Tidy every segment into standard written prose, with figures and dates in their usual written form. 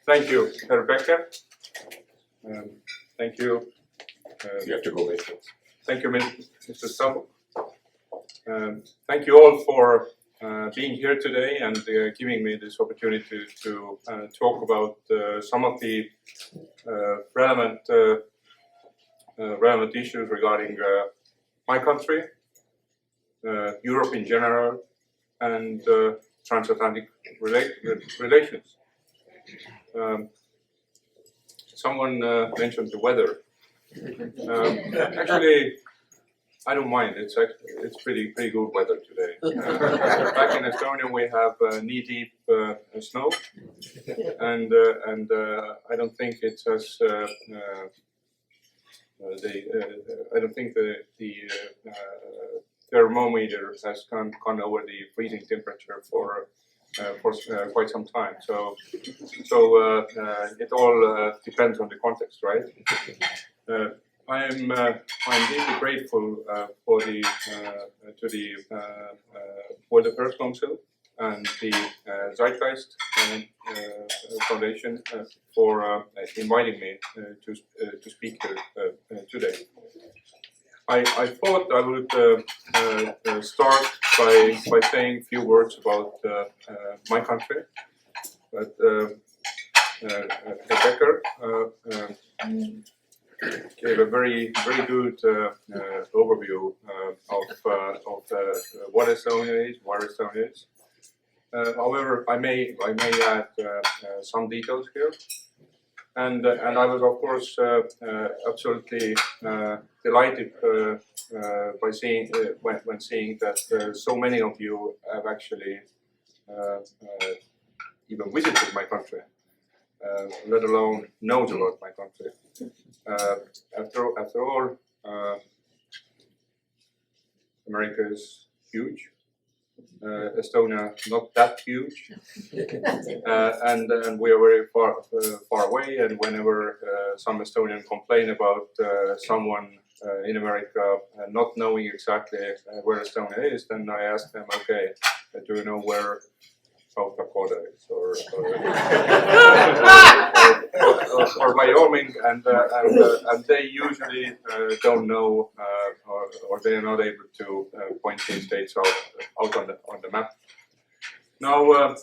Thank you, Rebecca. Thank you. You have to go later. Thank you, Mr. Sabo. Thank you all for being here today and giving me this opportunity to talk about some of the relevant issues regarding my country, Europe in general, and transatlantic relations. Someone mentioned the weather. Actually, I don't mind. It's pretty good weather today. Back in Estonia, we have knee-deep snow, and I don't think it's as I don't think the thermometer has gone over the freezing temperature for quite some time. So it all depends on the context, right? I'm deeply grateful for the World Affairs Council and the Zeitgeist Foundation for inviting me to speak here today. I thought I would start by saying a few words about my country, but Becker gave a very good overview of what Estonia is, where Estonia is. However, I may add some details here, and I was of course absolutely delighted by seeing when seeing that so many of you have actually even visited my country, let alone knows about my country. After all, America is huge. Estonia not that huge, and we are very far away. And whenever some Estonian complain about someone in America not knowing exactly where Estonia is, then I ask them, okay, do you know where South Dakota is, or Wyoming, and they usually don't know, or they are not able to point these states out on the map. Now,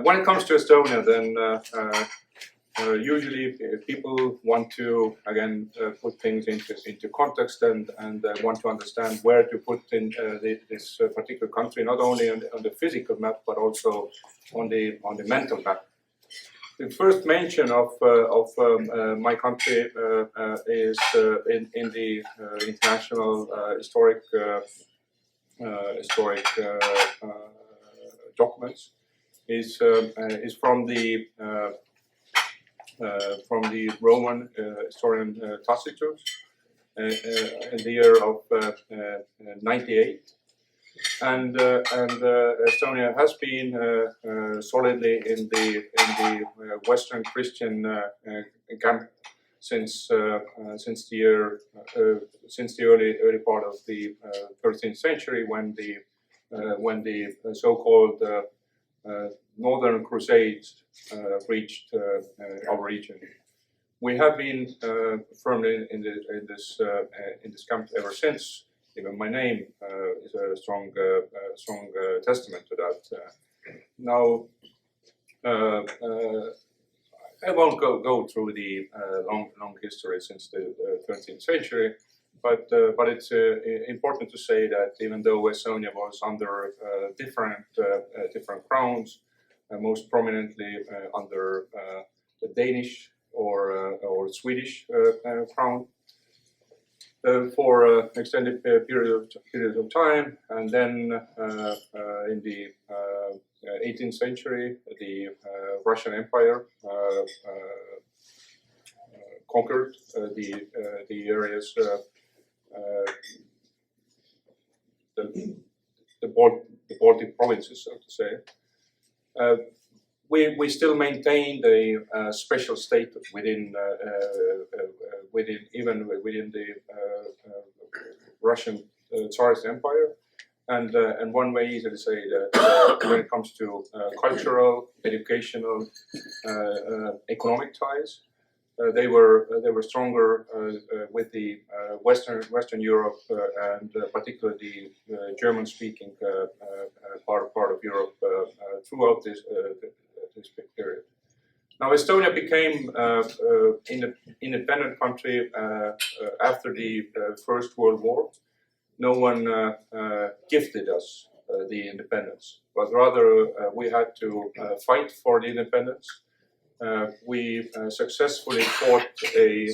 when it comes to Estonia, then usually people want to again put things into context and want to understand where to put in this particular country, not only on the physical map but also on the mental map. The first mention of my country is in the international historic documents is from the Roman historian Tacitus in the year of 98, and Estonia has been solidly in the Western Christian camp since the early part of the 13th century, when the so-called Northern Crusades reached our region. We have been firmly in this camp ever since. Even my name is a strong testament to that. Now, I won't go through the long history since the 13th century, but it's important to say that even though Estonia was under different crowns, most prominently under the Danish or Swedish crown for extended periods of time, and then in the 18th century, the Russian Empire conquered the areas, the Baltic provinces, so to say. We still maintained a special status within the Russian Tsarist Empire, And one may easily say that when it comes to cultural, educational, economic ties, they were stronger with the Western Europe and particularly the German-speaking part of Europe throughout this period. Now, Estonia became an independent country after the First World War. No one gifted us the independence, but rather we had to fight for the independence. We successfully fought a.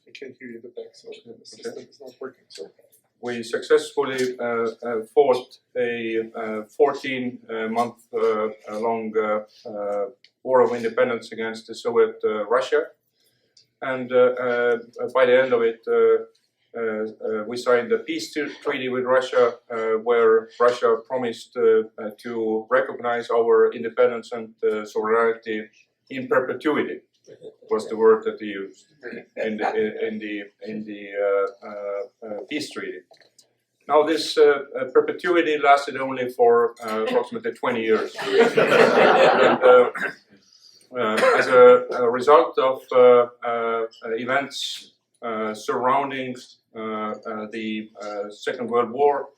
I can't hear you the back, so the system is not working. So we successfully fought a 14-month long war of independence against the Soviet Russia, and by the end of it, we signed a peace treaty with Russia, where Russia promised to recognize our independence and sovereignty in perpetuity. Was the word that they used in the peace treaty. Now this perpetuity lasted only for approximately 20 years. And, as a result of events surrounding the Second World War,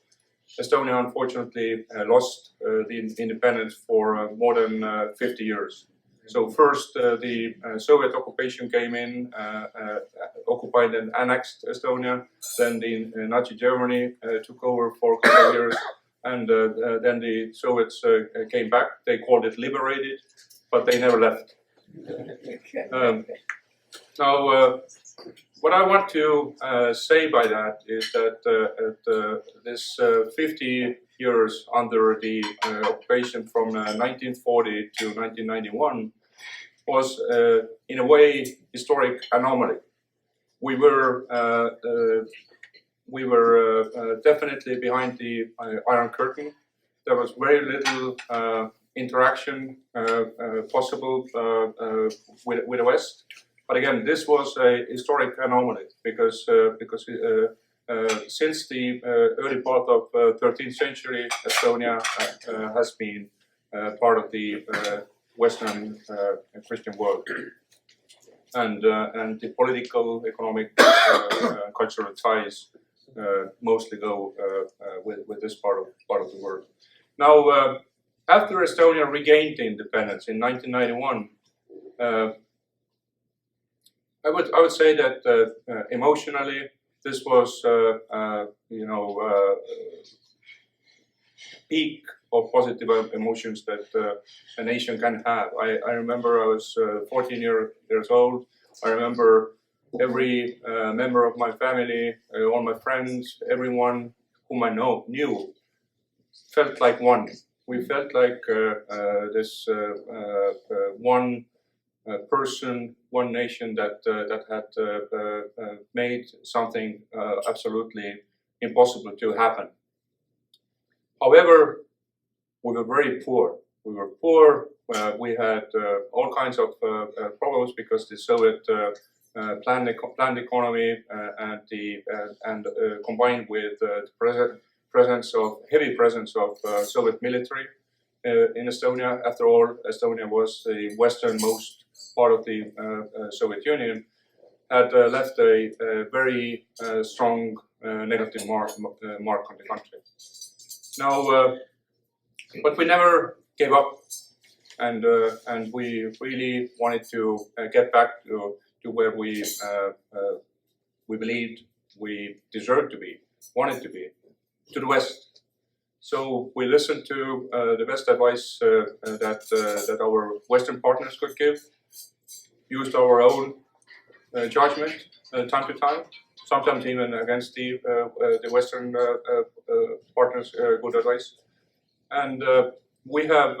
Estonia unfortunately lost the independence for more than 50 years. So first the Soviet occupation came in, occupied and annexed Estonia, then the Nazi Germany took over for a couple of years, and then the Soviets came back. They called it liberated, but they never left. Now, what I want to say by that is that this 50 years under the occupation from 1940 to 1991 was, in a way, historic anomaly. We were definitely behind the Iron Curtain. There was very little interaction possible with the West. But again, this was a historic anomaly because since the early part of 13th century, Estonia has been part of the Western Christian world, and the political, economic, cultural ties mostly go with this part of the world. Now, after Estonia regained independence in 1991. I would say that emotionally this was peak of positive emotions that a nation can have. I remember I was 14 years old. I remember every member of my family, all my friends, everyone whom I knew felt like one. We felt like this one person, one nation that had made something absolutely impossible to happen. However, we were very poor. We were poor. We had all kinds of problems because the Soviet planned economy and combined with the heavy presence of Soviet military in Estonia. After all, Estonia was the westernmost part of the Soviet Union, had left a very strong negative mark on the country. Now, but we never gave up, and we really wanted to get back to where we believed we deserved to be, wanted to be, to the West. So we listened to the best advice that our Western partners could give, used our own judgment time to time, sometimes even against the Western partners' good advice, and we have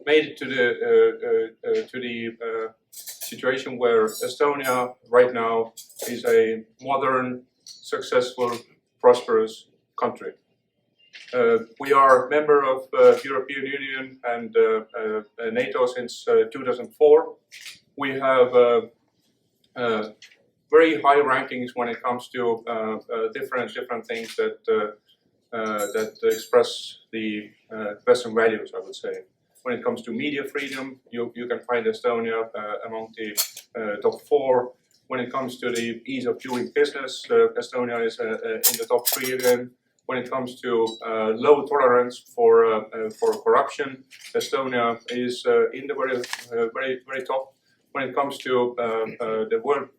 made it to the situation where Estonia right now is a modern, successful, prosperous country. We are a member of European Union and NATO since 2004. We have very high rankings when it comes to different things that that express the Western values, I would say. When it comes to media freedom, you can find Estonia among the top 4. When it comes to the ease of doing business, Estonia is in the top 3 again. When it comes to low tolerance for corruption, Estonia is in the very top. When it comes to the world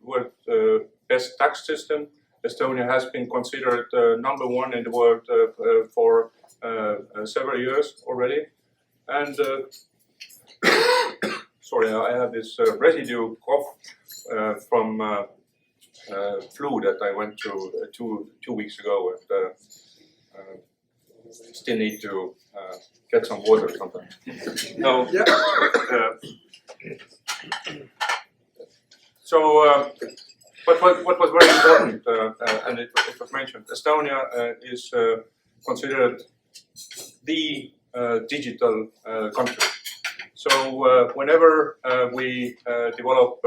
best tax system, Estonia has been considered number 1 in the world for several years already. And sorry, I have this residue cough from flu that I went through 2 weeks ago, and still need to get some water sometimes. No. But what was very important, and it was mentioned, Estonia is considered the digital country. So whenever we develop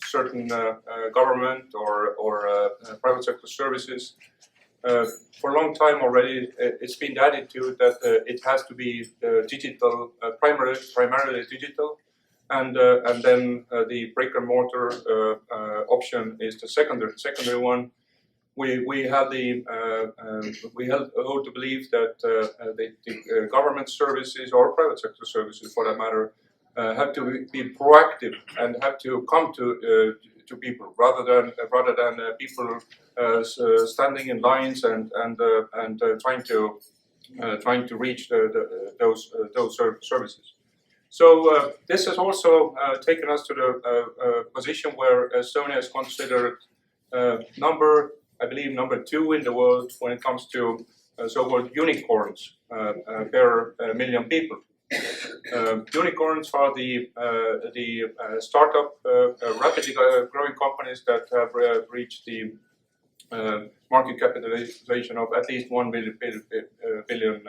certain government or private sector services, for a long time already, it's been the attitude that it has to be digital, primarily digital, and then the brick and mortar option is the secondary one. We hold to believe that the government services or private sector services, for that matter, have to be proactive and have to come to people rather than people standing in lines and trying to reach those services. So this has also taken us to the position where Estonia is considered I believe number 2 in the world when it comes to so-called unicorns per million people. Unicorns are the startup, rapidly growing companies that have reached the market capitalization of at least $1 billion.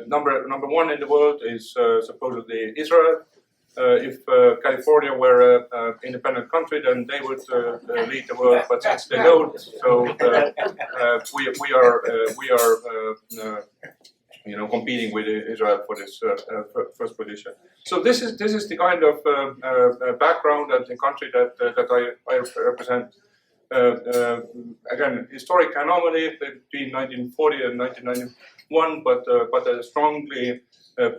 Number 1 in the world is supposedly Israel. If California were an independent country, then they would lead the world. But since they don't, so we are competing with Israel for this first position. So this is the kind of background and the country that I represent. Again, historic anomaly between 1940 and 1991, but a strongly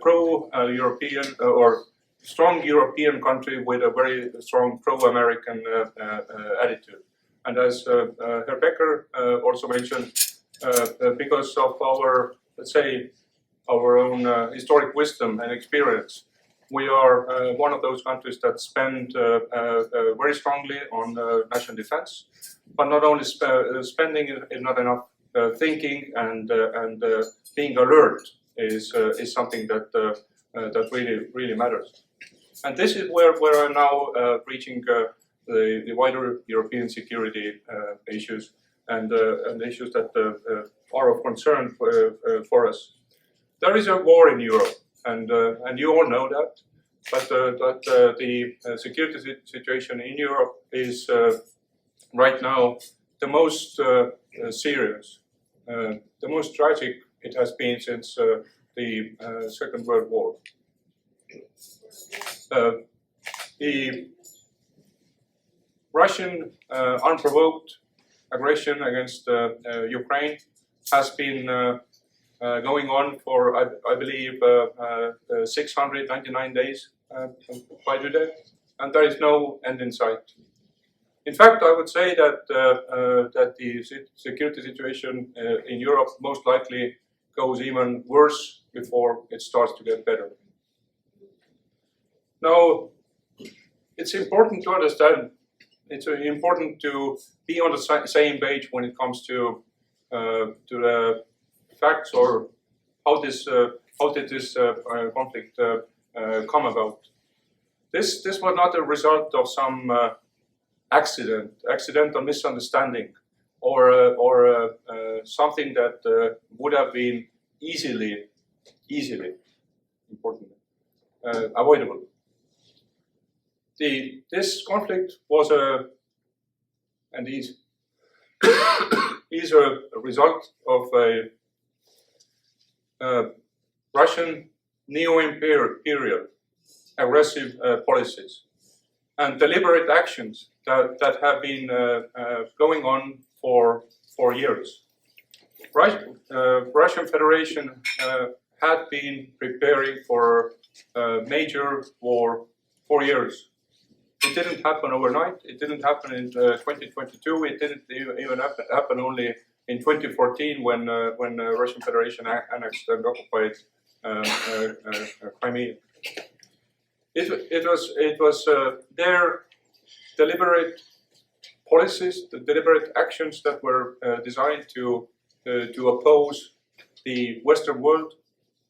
pro-European or strong European country with a very strong pro-American attitude. And as Herr Becker also mentioned, because of our, let's say, our own historic wisdom and experience, we are one of those countries that spend very strongly on national defense. But not only spending is not enough. Thinking and being alert is something that really matters. And this is where I'm now reaching the wider European security issues and issues that are of concern for us. There is a war in Europe, and you all know that. But the security situation in Europe is right now the most serious, the most tragic it has been since the Second World War. The Russian unprovoked aggression against Ukraine has been going on for, I believe, 699 days by today, and there is no end in sight. In fact, I would say that the security situation in Europe most likely goes even worse before it starts to get better. Now, it's important to understand, it's important to be on the same page when it comes to the facts or how did this conflict come about. This was not a result of some accidental misunderstanding or something that would have been easily avoidable. This conflict was and these is a result of a Russian neo-imperial aggressive policies and deliberate actions that have been going on for years. Russian Federation had been preparing for a major war for years. It didn't happen overnight. It didn't happen in 2022. It didn't even happen only in 2014 when Russian Federation annexed and occupied Crimea. It was their deliberate policies, the deliberate actions that were designed to oppose the Western world,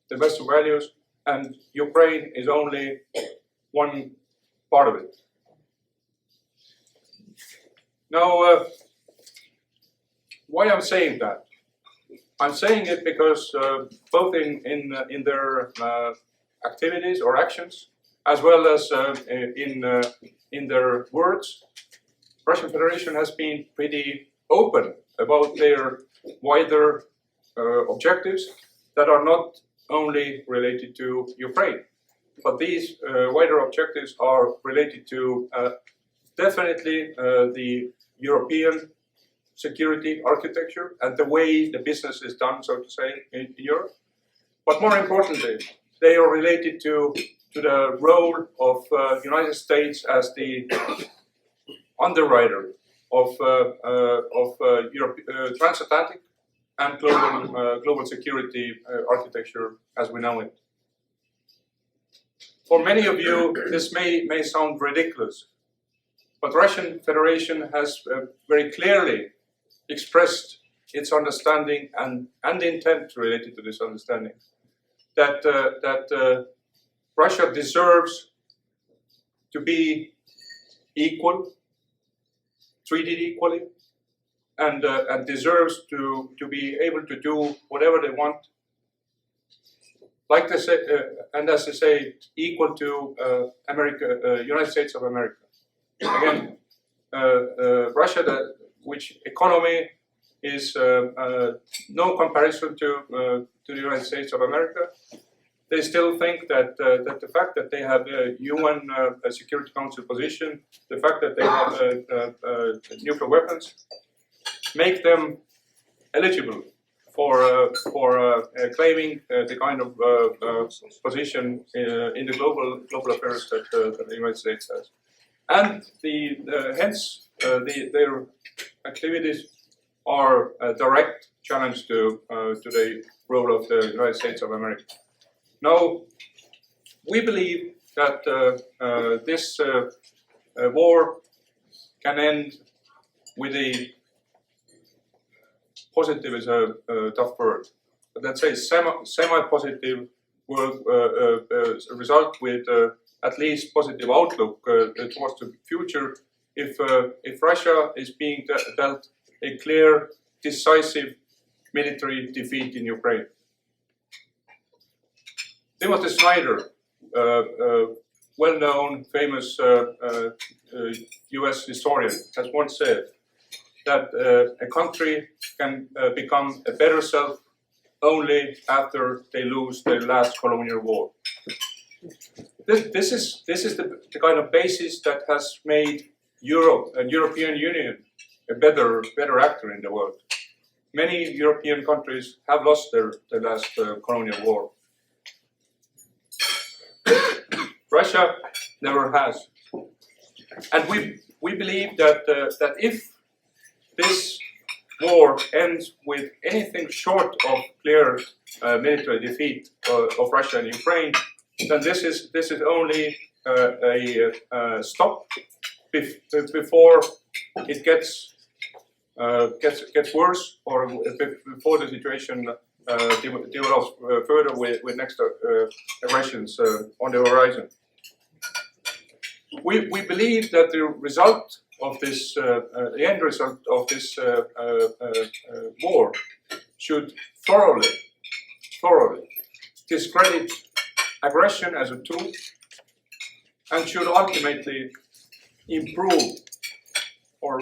the Western values, and Ukraine is only one part of it. Now, why I'm saying that? I'm saying it because both in their activities or actions, as well as in their words, Russian Federation has been pretty open about their wider objectives that are not only related to Ukraine, but these wider objectives are related to definitely the European security architecture and the way the business is done, so to say, in Europe. But more importantly, they are related to the role of United States as the underwriter of transatlantic and global security architecture as we know it. For many of you, this may sound ridiculous, but Russian Federation has very clearly expressed its understanding and intent related to this understanding that Russia deserves to be equal, treated equally, and deserves to be able to do whatever they want. Like they say, and as they say, equal to United States of America. Again, Russia, which economy is no comparison to the United States of America, they still think that the fact that they have a UN Security Council position, the fact that they have nuclear weapons, make them eligible for claiming the kind of position in the global affairs that the United States has, and hence their activities are a direct challenge to the role of the United States of America. Now, we believe that this war can end with a positive is a tough word, but let's say semi-positive result with at least positive outlook towards the future if Russia is being dealt a clear, decisive military defeat in Ukraine. Timothy Snyder, well-known, famous US historian, has once said that a country can become a better self only after they lose their last colonial war. This is the kind of basis that has made Europe and European Union a better actor in the world. Many European countries have lost their last colonial war. Russia never has, and we believe that if this war ends with anything short of clear military defeat of Russia and Ukraine, then this is only a stop before it gets worse, or before the situation develops further with next aggressions on the horizon. We believe that the result of this, the end result of this war should thoroughly discredit aggression as a tool, and should ultimately improve or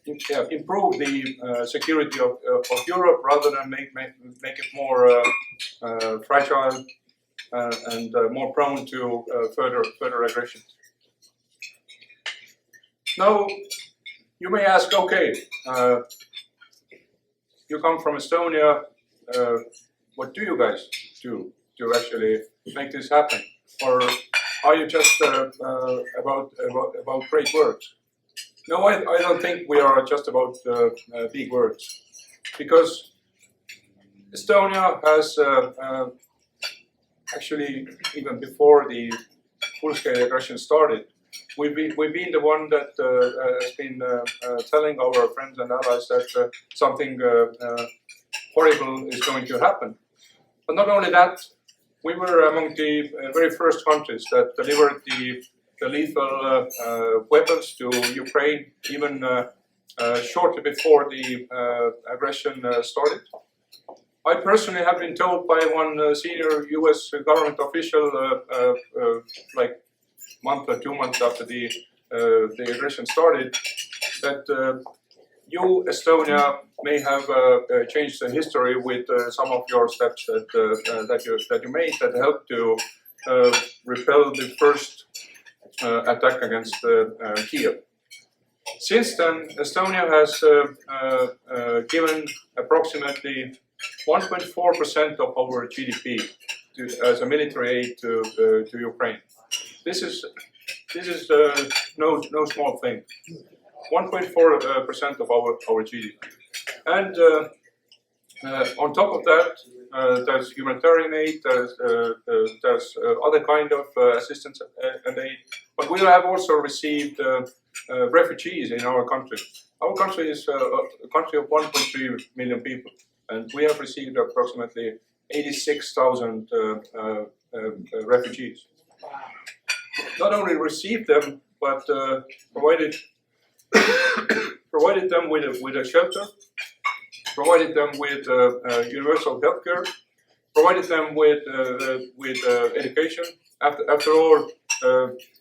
improve the security of Europe rather than make it more fragile and more prone to further aggression. Now, you may ask, okay, you come from Estonia, what do you guys do to actually make this happen? Or are you just about great words? No, I don't think we are just about big words, because Estonia has actually, even before the full-scale aggression started, we've been the one that has been telling our friends and allies that something horrible is going to happen. But not only that, we were among the very first countries that delivered the lethal weapons to Ukraine, even shortly before the aggression started. I personally have been told by one senior US government official, like a month or 2 months after the aggression started, that you, Estonia, may have changed the history with some of your steps that you made that helped to repel the first attack against Kiev. Since then, Estonia has given approximately 1.4% of our GDP as a military aid to Ukraine. This is no small thing. 1.4% of our GDP, and on top of that, there's humanitarian aid, there's other kind of assistance and aid. But we have also received refugees in our country. Our country is a country of 1.3 million people, and we have received approximately 86,000 refugees. Not only received them, but provided them with a shelter, provided them with universal healthcare, provided them with education. After all,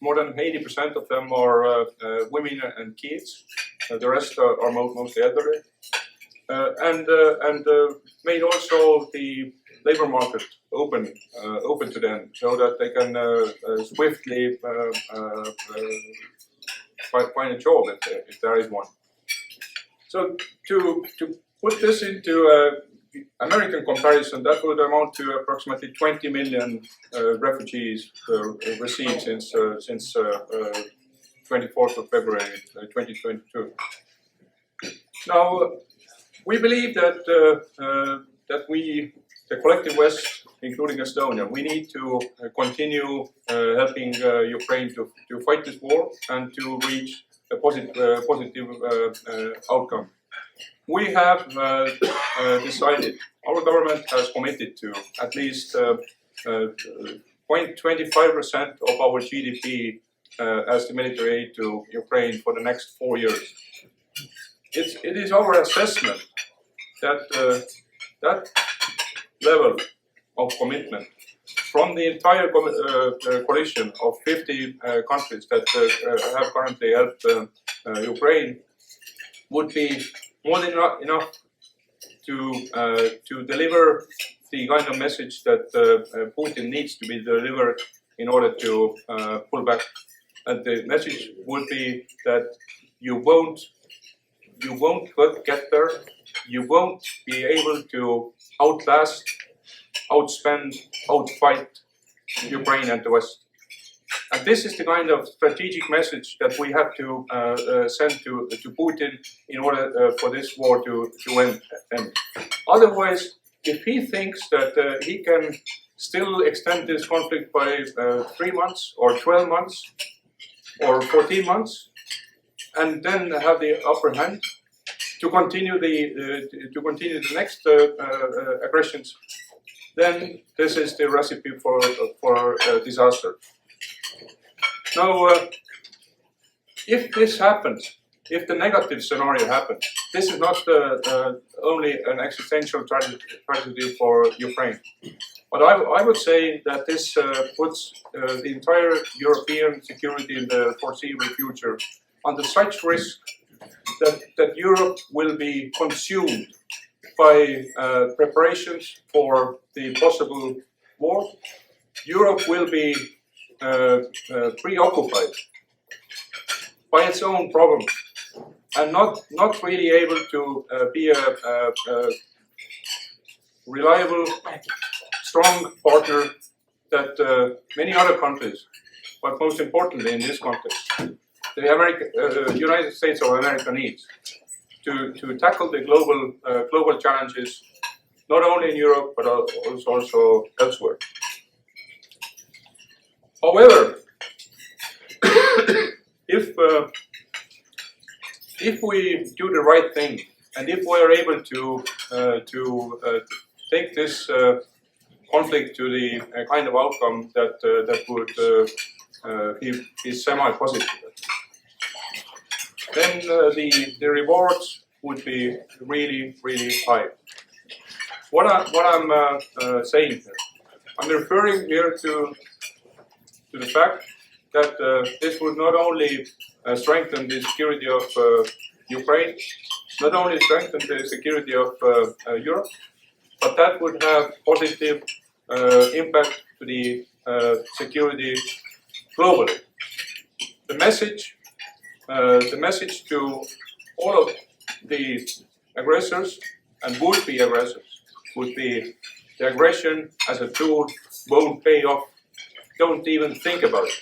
more than 80% of them are women and kids. The rest are mostly elderly, and made also the labor market open to them, so that they can swiftly find a job if there is one. So to put this into American comparison, that would amount to approximately 20 million refugees received since 24th of February 2022. Now, we believe that we, the collective West, including Estonia, we need to continue helping Ukraine to fight this war and to reach a positive outcome. We have decided, our government has committed to at least 0.25% of our GDP as the military aid to Ukraine for the next 4 years. It is our assessment that that level of commitment from the entire coalition of 50 countries that have currently helped Ukraine would be more than enough to deliver the kind of message that Putin needs to be delivered in order to pull back. And the message would be that you won't get there, you won't be able to outlast, outspend, outfight Ukraine and the West. And this is the kind of strategic message that we have to send to Putin in order for this war to end. Otherwise, if he thinks that he can still extend this conflict by 3 months or 12 months or 14 months, and then have the upper hand to continue the next aggressions, then this is the recipe for disaster. Now, if this happens, if the negative scenario happens, this is not only an existential tragedy for Ukraine. But I would say that this puts the entire European security in the foreseeable future under such risk that Europe will be consumed by preparations for the possible war. Europe will be preoccupied by its own problems and not really able to be a reliable, strong partner that many other countries, but most importantly in this context, the United States of America needs to tackle the global challenges, not only in Europe but also elsewhere. However, if we do the right thing, and if we are able to take this conflict to the kind of outcome that would be semi-positive, then the rewards would be really high. What I'm saying here, I'm referring here to the fact that this would not only strengthen the security of Ukraine, not only strengthen the security of Europe, but that would have positive impact to the security globally. The message to all of the aggressors and would-be aggressors would be the aggression as a tool won't pay off. Don't even think about it.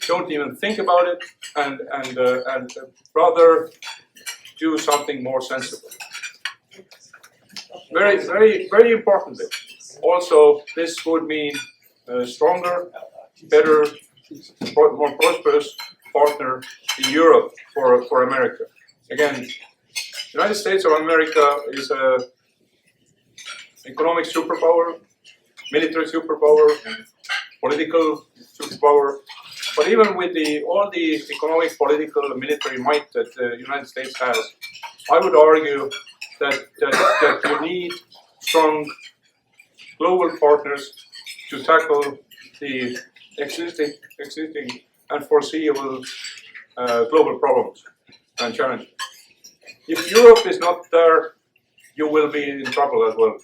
Don't even think about it, and rather do something more sensible. Very importantly, also this would mean a stronger, better, more prosperous partner in Europe for America. Again, the United States of America is an economic superpower, military superpower, political superpower. But even with all the economic, political, and military might that the United States has, I would argue that you need strong global partners to tackle the existing and foreseeable global problems and challenges. If Europe is not there, you will be in trouble as well.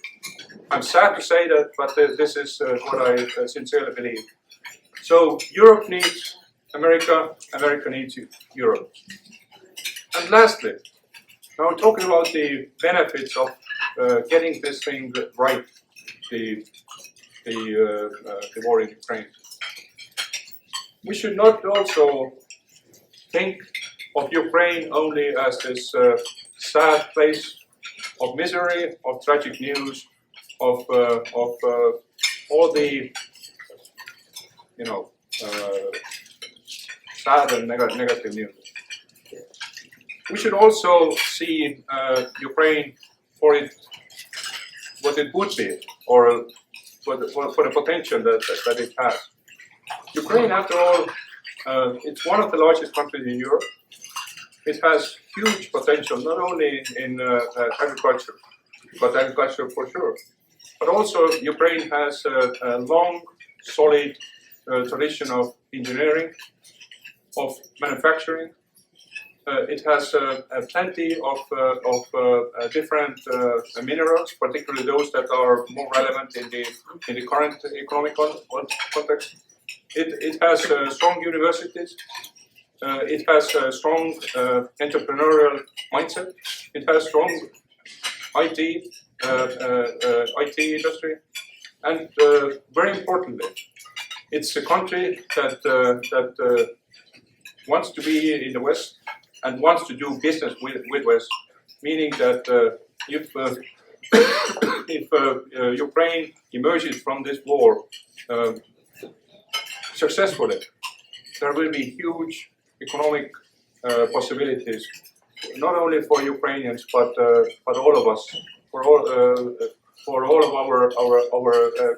I'm sad to say that, but this is what I sincerely believe. So Europe needs America, America needs Europe. And lastly, now talking about the benefits of getting this thing right, the war in Ukraine. We should not also think of Ukraine only as this sad place of misery, of tragic news, of all the sad and negative news. We should also see Ukraine for what it would be, or for the potential that it has. Ukraine, after all, it's one of the largest countries in Europe. It has huge potential, not only in agriculture, but agriculture for sure. But also Ukraine has a long, solid tradition of engineering, of manufacturing. It has plenty of different minerals, particularly those that are more relevant in the current economic context. It has strong universities. It has a strong entrepreneurial mindset. It has strong IT industry, and very importantly, it's a country that wants to be in the West and wants to do business with West, meaning that if Ukraine emerges from this war successfully, there will be huge economic possibilities, not only for Ukrainians but all of us, for all of our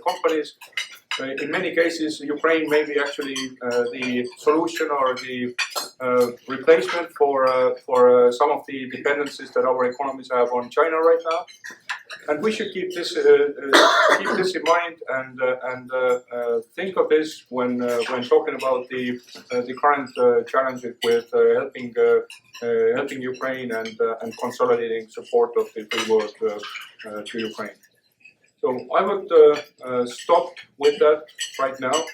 companies, in many cases, Ukraine may be actually the solution or the replacement for some of the dependencies that our economies have on China right now. And we should keep this in mind and think of this when talking about the current challenges with helping Ukraine and consolidating support of the free world to Ukraine. So I would stop with that right now,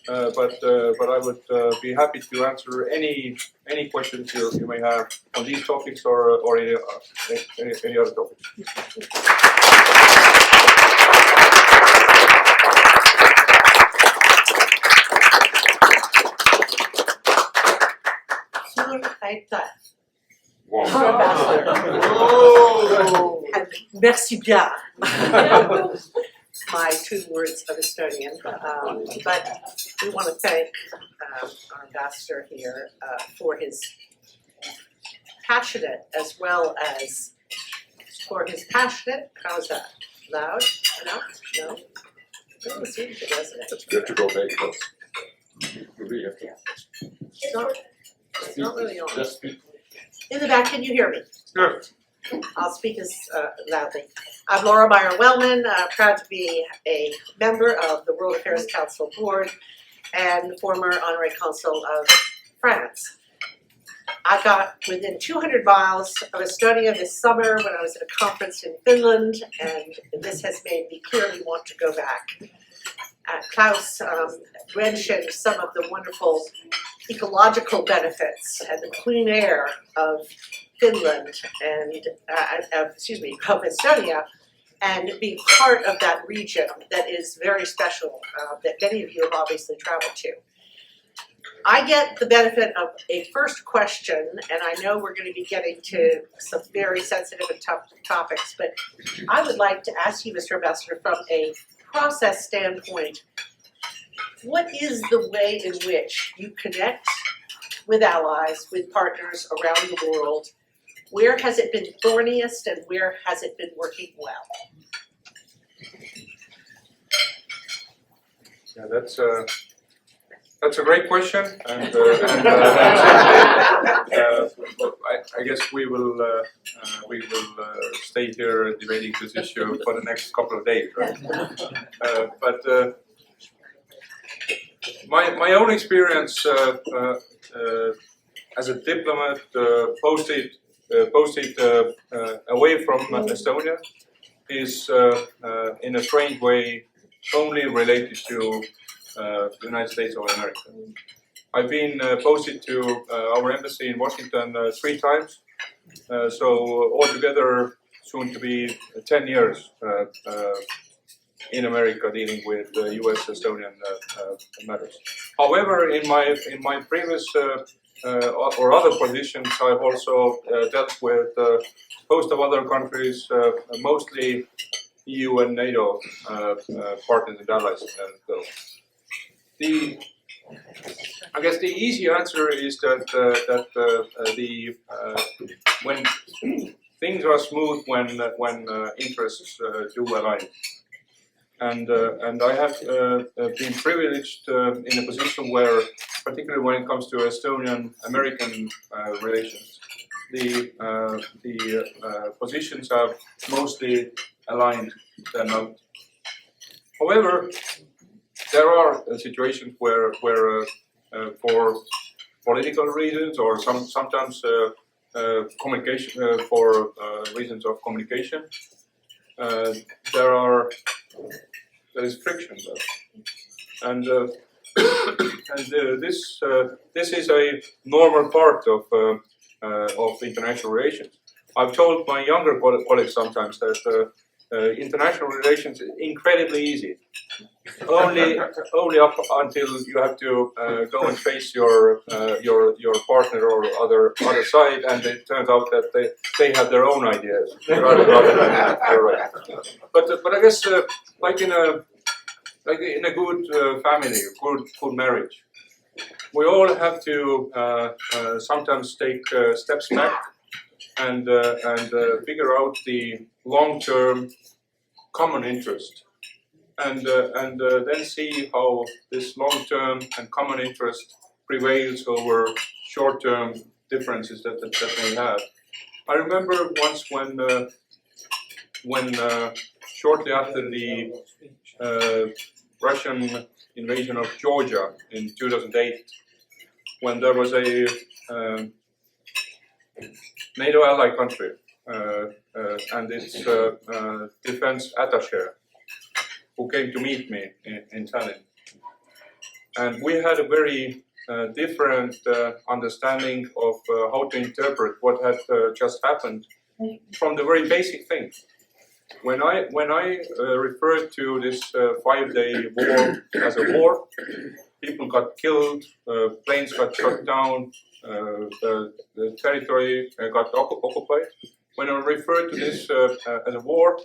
but I would be happy to answer any questions you may have on these topics or any other topics. Bonjour, Ambassador. And merci bien. My 2 words of Estonian. But we want to thank our ambassador here for his passionate as well as how's that? Loud? Enough? No? Oh, it seems it doesn't it? You have to go very close. You really have to. It's not really on. Just speak. In the back, can you hear me? Sure. I'll speak as loudly. I'm Laura Meyer-Wellman, proud to be a member of the World Affairs Council Board and former Honorary Consul of France. I got within 200 miles of Estonia this summer when I was at a conference in Finland, and this has made me clearly want to go back. Klaus mentioned some of the wonderful ecological benefits and the clean air of Finland and, of Estonia, and being part of that region that is very special, that many of you have obviously traveled to. I get the benefit of a first question, and I know we're going to be getting to some very sensitive and tough topics, but I would like to ask you, Mr. Ambassador, from a process standpoint, what is the way in which you connect with allies, with partners around the world? Where has it been thorniest and where has it been working well? Yeah, that's a great question, and I guess we will stay here debating this issue for the next couple of days, right? But my own experience as a diplomat posted away from Estonia is in a strange way only related to the United States of America. I've been posted to our embassy in Washington 3 times, so altogether soon to be 10 years in America dealing with US-Estonian matters. However, in my previous or other positions, I've also dealt with a host of other countries, mostly EU and NATO partners and allies. I guess the easy answer is that when things are smooth, when interests do align, and I have been privileged in a position where, particularly when it comes to Estonian-American relations, the positions have mostly aligned than not. However, there are situations where for political reasons or sometimes communication for reasons of communication, there is friction there, and this is a normal part of international relations. I've told my younger colleagues sometimes that international relations is incredibly easy. Only up until you have to go and face your partner or other side, and it turns out that they have their own ideas rather than your right. But I guess like in a good family, good marriage, we all have to sometimes take steps back and figure out the long-term common interest and then see how this long-term and common interest prevails over short-term differences that they have. I remember once when shortly after the Russian invasion of Georgia in 2008, when there was a NATO ally country and its defense attaché who came to meet me in Tallinn. And we had a very different understanding of how to interpret what had just happened from the very basic thing. When I referred to this 5-day war as a war, people got killed, planes got shot down, the territory got occupied. When I referred to this as a war,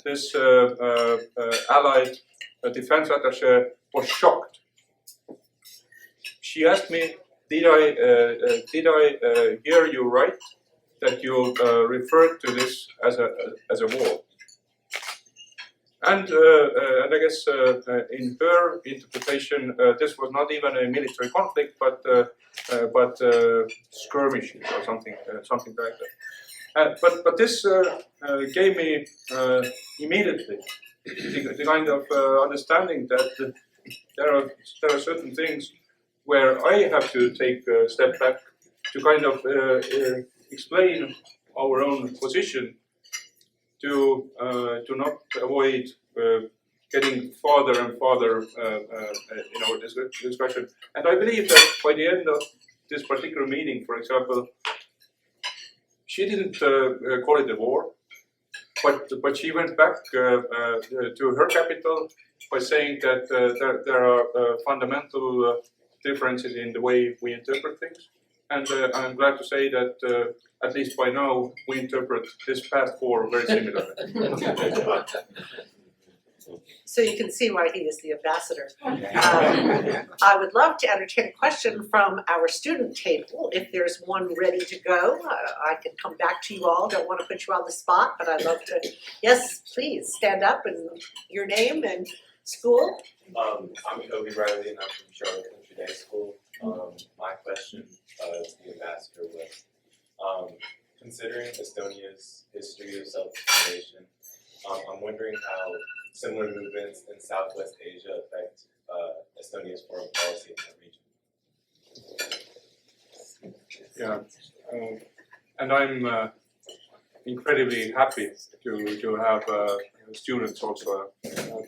this allied defense attaché was shocked. She asked me, did I hear you right, that you referred to this as a war? And I guess in her interpretation, this was not even a military conflict, but skirmishes or something like that. But this gave me immediately the kind of understanding that there are certain things where I have to take a step back to kind of explain our own position, to not avoid getting farther and farther in our discussion. And I believe that by the end of this particular meeting, for example, she didn't call it a war, but she went back to her capital by saying that there are fundamental differences in the way we interpret things. And I'm glad to say that at least by now we interpret this path forward very similarly. So you can see why he is the ambassador. I would love to entertain a question from our student table. If there's one ready to go, I can come back to you all. Don't want to put you on the spot, but I'd love to. Yes, please stand up and your name and school. I'm Kobe Riley and I'm from Charlotte Country Day School. My question to the ambassador was, considering Estonia's history of self-determination, I'm wondering how similar movements in Southwest Asia affect Estonia's foreign policy in that region. Yeah, and I'm incredibly happy to have students also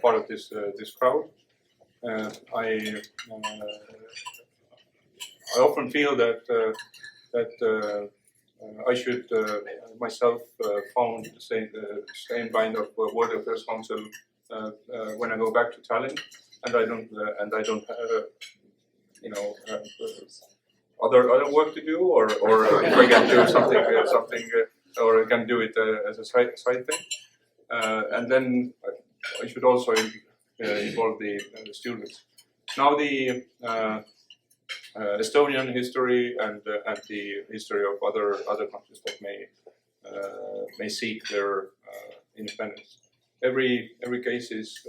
part of this crowd. I often feel that I should myself found the same kind of World Affairs Council when I go back to Tallinn, and I don't other work to do, or if I can do something or I can do it as a side thing, and then I should also involve the students. Now the Estonian history and the history of other countries that may seek their independence. Every case is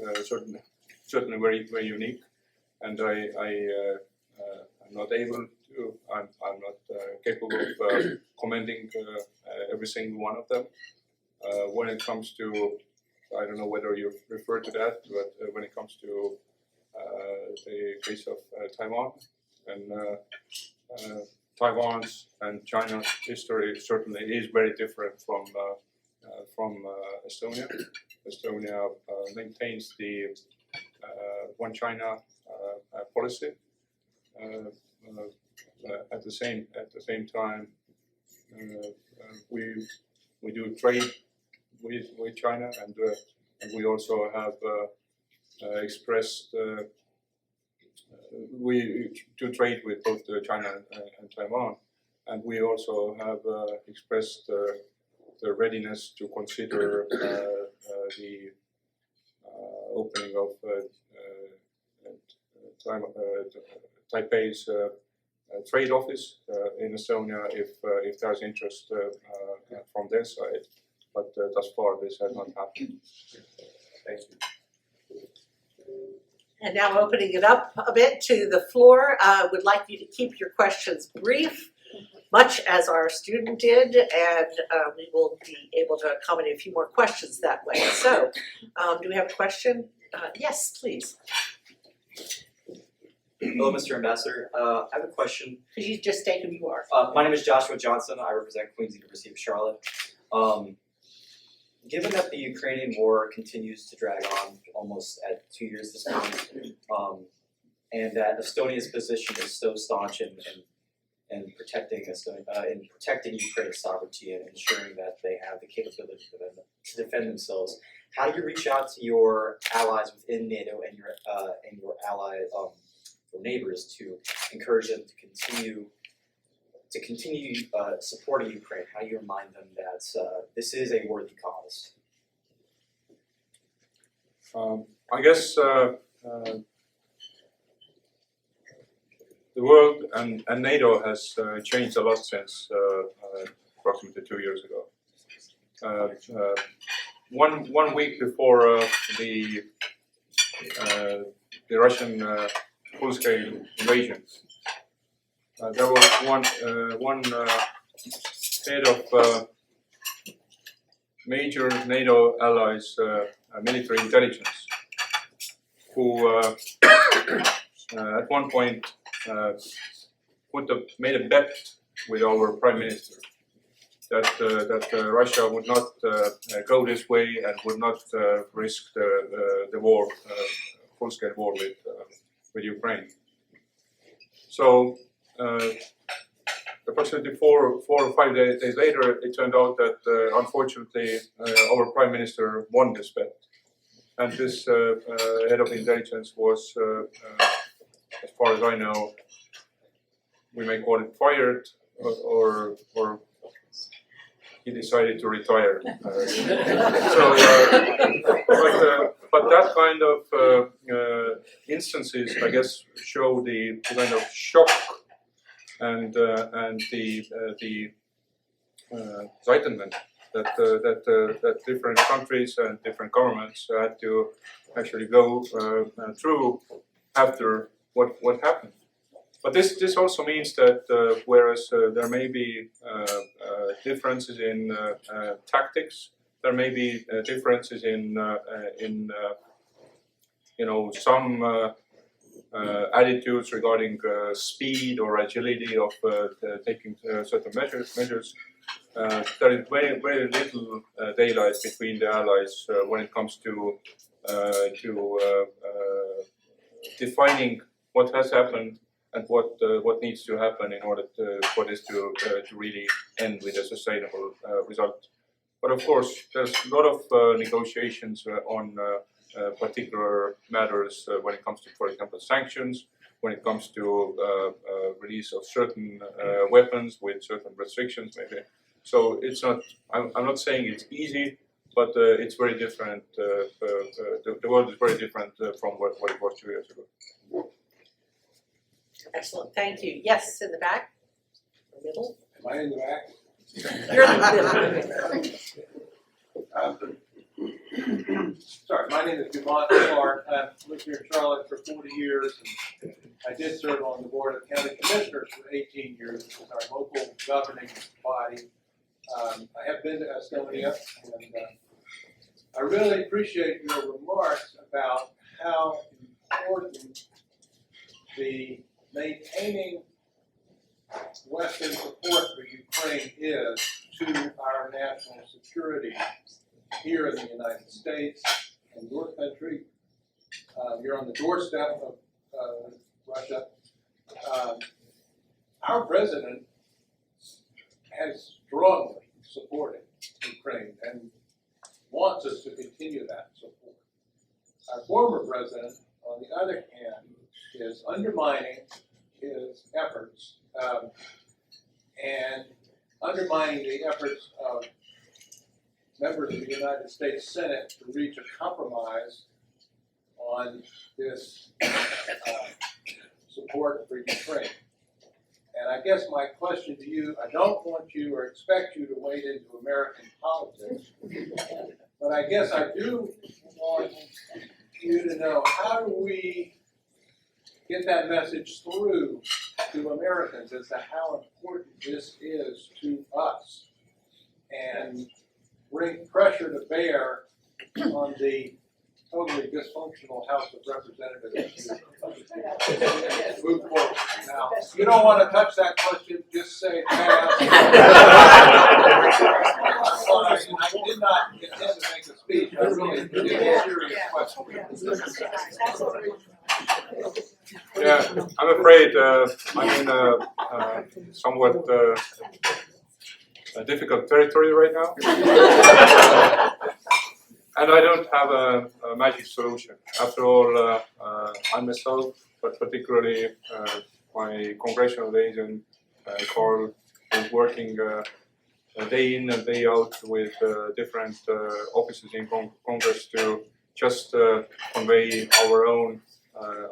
certainly very unique, and I'm not able to. I'm not capable of commenting every single one of them. When it comes to, I don't know whether you refer to that, but when it comes to the case of Taiwan, and Taiwan's and China's history certainly is very different from Estonia. Estonia maintains the one China policy. At the same time, we do trade with China, and we also have expressed. We do trade with both China and Taiwan, and we also have expressed the readiness to consider the opening of Taipei's trade office in Estonia if there's interest from their side, but thus far this has not happened. Thank you. And now opening it up a bit to the floor, would like you to keep your questions brief, much as our student did, and we will be able to accommodate a few more questions that way. So, do we have a question? Yes, please. Hello, Mr. Ambassador. I have a question. Could you just state who you are? My name is Joshua Johnson. I represent Queen's University of Charlotte. Given that the Ukrainian war continues to drag on almost at 2 years this point, and that Estonia's position is so staunch in protecting Ukraine's sovereignty and ensuring that they have the capability to defend themselves, how do you reach out to your allies within NATO and your ally or neighbors to encourage them to continue supporting Ukraine? How do you remind them that this is a worthy cause? I guess the world and NATO has changed a lot since approximately 2 years ago. One week before the Russian full-scale invasion, there was one head of major NATO allies' military intelligence, who at one point made a bet with our Prime Minister that Russia would not go this way and would not risk the war, full-scale war with Ukraine. So approximately 4 or 5 days later, it turned out that unfortunately our Prime Minister won this bet, and this head of intelligence was, as far as I know, we may call it fired, or he decided to retire. But that kind of instances, I guess, show the kind of shock and the Zeitgeist that different countries and different governments had to actually go through after what happened. But this also means that whereas there may be differences in tactics, there may be differences in some attitudes regarding speed or agility of taking certain measures. There is very little daylight between the allies when it comes to defining what has happened and what needs to happen in order for this to really end with a sustainable result. But of course, there's a lot of negotiations on particular matters when it comes to, for example, sanctions, when it comes to release of certain weapons with certain restrictions, maybe. So it's not. I'm not saying it's easy, but it's very different. The world is very different from what it was 2 years ago. Excellent, thank you. Yes, in the back, the middle. Am I in the back? You're in the middle. Sorry, my name is Dumont Clark. I've lived here in Charlotte for 40 years, and I did serve on the Board of County Commissioners for 18 years, which is our local governing body. I have been to Estonia, and I really appreciate your remarks about how important the maintaining Western support for Ukraine is to our national security here in the United States and your country. You're on the doorstep of Russia. Our president has strongly supported Ukraine and wants us to continue that support. Our former president, on the other hand, is undermining his efforts and undermining the efforts of members of the United States Senate to reach a compromise on this support for Ukraine. And I guess my question to you, I don't want you or expect you to wade into American politics, but I guess I do want you to know, how do we get that message through to Americans as to how important this is to us, and bring pressure to bear on the totally dysfunctional House of Representatives to move forward. Now, you don't want to touch that question, just say it fast. I did not intend to make a speech, I really did a serious question. Yeah, I'm afraid I'm in a somewhat difficult territory right now. And I don't have a magic solution. After all, I myself, but particularly my congressional liaison, Carl, is working day in and day out with different offices in Congress to just convey our own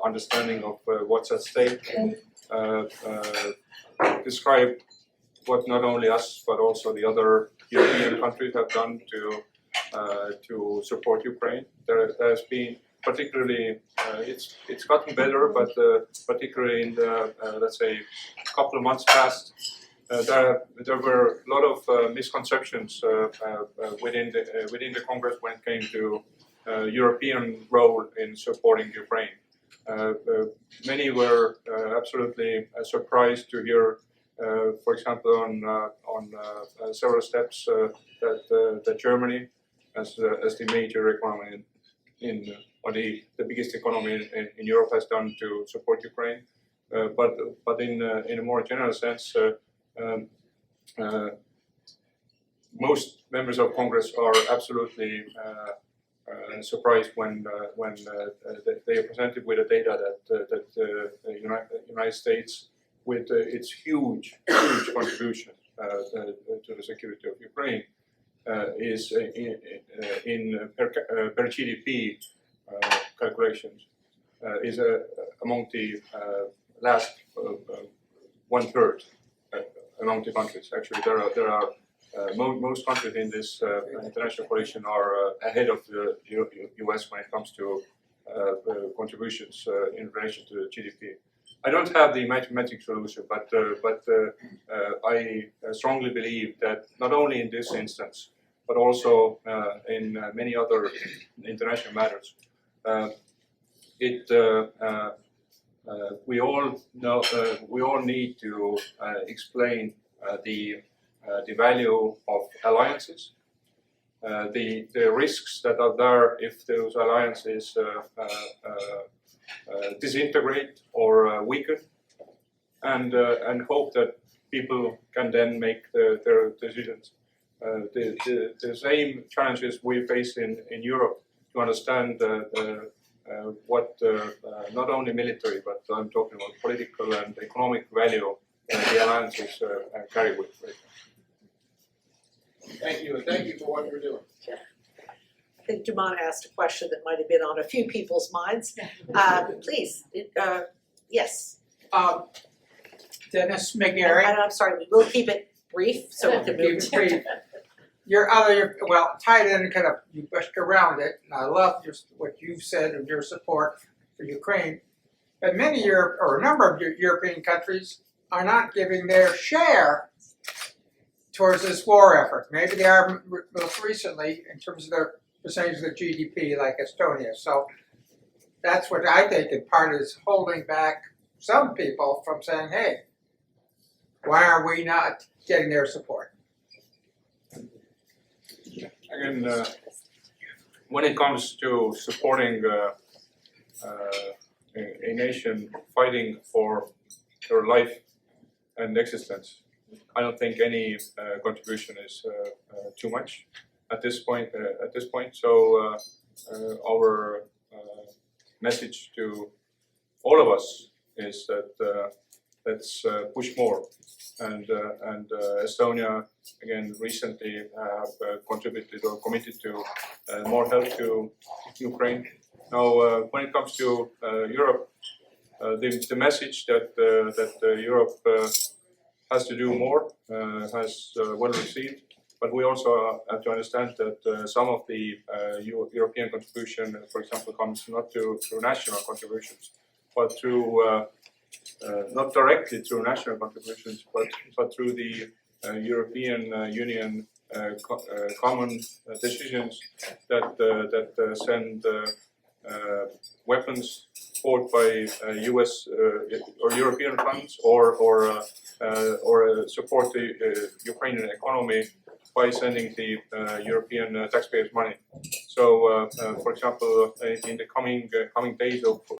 understanding of what's at stake, describe what not only us but also the other European countries have done to support Ukraine. There has been particularly, it's gotten better, but particularly in the let's say couple of months past, there were a lot of misconceptions within the Congress when it came to European role in supporting Ukraine. Many were absolutely surprised to hear, for example, on several steps that Germany, as the major economy or the biggest economy in Europe, has done to support Ukraine. But in a more general sense, most members of Congress are absolutely surprised when they are presented with the data that the United States, with its huge contribution to the security of Ukraine, is in per GDP calculations is among the last 1/3 among the countries. Actually, there are most countries in this international coalition are ahead of the US when it comes to contributions in relation to the GDP. I don't have the mathematic solution, but I strongly believe that not only in this instance, but also in many other international matters, we all need to explain the value of alliances, the risks that are there if those alliances disintegrate or weaken, and hope that people can then make their decisions. The same challenges we face in Europe to understand what not only military, but I'm talking about political and economic value the alliances carry with. Right? Thank you, and thank you for what you're doing. I think Dumont asked a question that might have been on a few people's minds. Please, yes. Dennis McGarry. And I'm sorry, we will keep it brief so we can move. Keep it brief. Well, tied in, kind of, you pushed around it, and I love what you've said of your support for Ukraine. But a number of European countries are not giving their share towards this war effort. Maybe they are most recently in terms of their percentage of the GDP, like Estonia. So that's what I think in part is holding back some people from saying, hey, why are we not getting their support? Again, when it comes to supporting a nation fighting for their life and existence, I don't think any contribution is too much at this point. So our message to all of us is that let's push more. And Estonia, again, recently have contributed or committed to more help to Ukraine. Now, when it comes to Europe, the message that Europe has to do more has well received. But we also have to understand that some of the European contribution, for example, comes not through national contributions, but through not directly through national contributions, but through the European Union common decisions that send weapons bought by US or European funds or support the Ukrainian economy by sending the European taxpayers' money. So, for example, in the coming days of